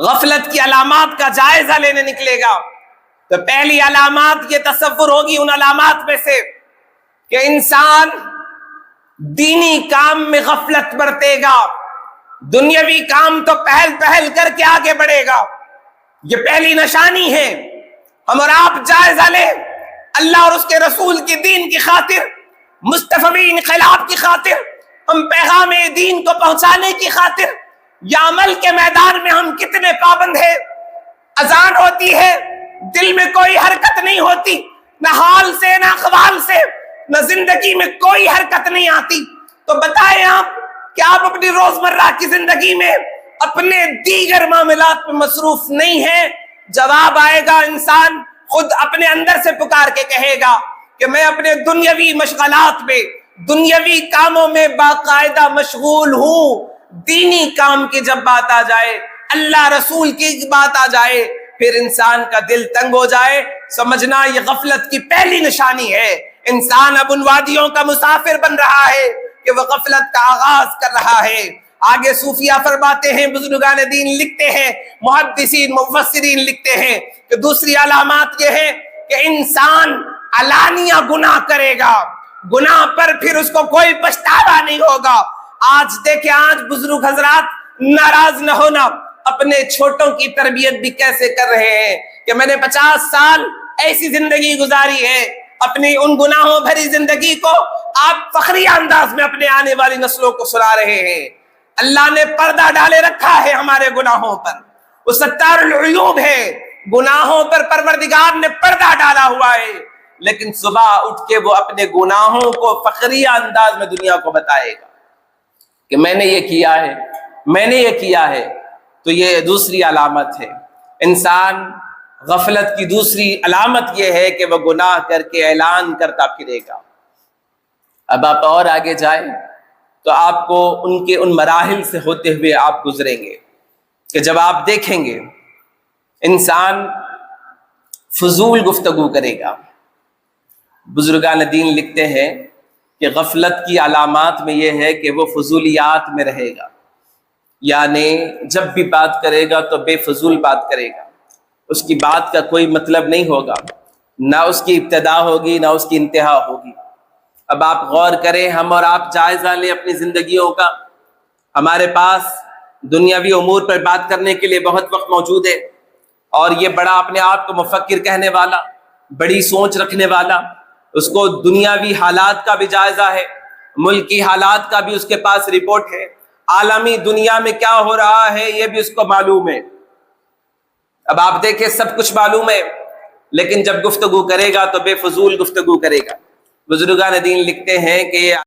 غفلت کی علامات کا جائزہ لینے نکلے گا تو پہلی علامات یہ تصور ہوگی ان علامات میں سے کہ انسان دینی کام میں غفلت برتے گا، دنیاوی کام تو پہل پہل کر کے آگے بڑھے گا۔ یہ پہلی نشانی ہے۔ ہم اور آپ جائزہ لیں، اللہ اور اس کے رسول کی دین کی خاطر، مصطفی انقلاب کی خاطر، ہم پیغام دین کو پہنچانے کی خاطر یا عمل کے میدان میں ہم کتنے پابند ہیں۔ اذان ہوتی ہے، دل میں کوئی حرکت نہیں ہوتی، نہ حال سے نہ اقوال سے، نہ زندگی میں کوئی حرکت نہیں آتی، تو بتائیں آپ کہ آپ اپنی روزمرہ کی زندگی میں اپنے دیگر معاملات میں مصروف نہیں ہیں؟ جواب آئے گا، انسان خود اپنے اندر سے پکار کے کہے گا کہ میں اپنے دنیاوی مشغلات میں، دنیاوی کاموں میں باقاعدہ مشغول ہوں۔ دینی کام کی جب بات آ جائے، اللہ رسول کی بات آ جائے، پھر انسان کا دل تنگ ہو جائے، سمجھنا یہ غفلت کی پہلی نشانی ہے۔ انسان اب ان وادیوں کا مسافر بن رہا ہے کہ وہ غفلت کا آغاز کر رہا ہے۔ آگے صوفیہ فرماتے ہیں، بزرگان دین لکھتے ہیں، محدثین مفسرین لکھتے ہیں کہ دوسری علامات یہ ہے کہ انسان علانیہ گناہ کرے گا، گناہ پر پھر اس کو کوئی پچھتاوا نہیں ہوگا۔ آج دیکھیں، آج بزرگ حضرات ناراض نہ ہونا، اپنے چھوٹوں کی تربیت بھی کیسے کر رہے ہیں کہ میں نے 50 سال ایسی زندگی گزاری ہے، اپنی ان گناہوں بھری زندگی کو آپ فخری انداز میں اپنے آنے والی نسلوں کو سنا رہے ہیں۔ اللہ نے پردہ ڈالے رکھا ہے ہمارے گناہوں پر، وہ ستار العیوب ہے، گناہوں پر پروردگار نے پردہ ڈالا ہوا ہے، لیکن صبح اٹھ کے وہ اپنے گناہوں کو فخری انداز میں دنیا کو بتائے گا کہ میں نے یہ کیا ہے، میں نے یہ کیا ہے۔ تو یہ دوسری علامت ہے۔ انسان غفلت کی دوسری علامت یہ ہے کہ وہ گناہ کر کے اعلان کرتا پھرے گا۔ اب آپ اور آگے جائیں تو آپ کو ان مراحل سے ہوتے ہوئے آپ گزریں گے کہ جب آپ دیکھیں گے انسان فضول گفتگو کرے گا۔ بزرگان دین لکھتے ہیں کہ غفلت کی علامات میں یہ ہے کہ وہ فضولیات میں رہے گا، یعنی جب بھی بات کرے گا تو بے فضول بات کرے گا، اس کی بات کا کوئی مطلب نہیں ہوگا، نہ اس کی ابتدا ہوگی نہ اس کی انتہا ہوگی۔ اب آپ غور کریں، ہم اور آپ جائزہ لیں اپنی زندگیوں کا۔ ہمارے پاس دنیاوی امور پر بات کرنے کے لیے بہت وقت موجود ہے، اور یہ بڑا اپنے آپ کو مفکر کہنے والا، بڑی سوچ رکھنے والا، اس کو دنیاوی حالات کا بھی جائزہ ہے، ملکی حالات کا بھی اس کے پاس رپورٹ ہے، عالمی دنیا میں کیا ہو رہا ہے یہ بھی اس کو معلوم ہے۔ اب آپ دیکھیں، سب کچھ معلوم ہے، لیکن جب گفتگو کرے گا تو بے فضول گفتگو کرے گا۔ بزرگان دین لکھتے ہیں کہ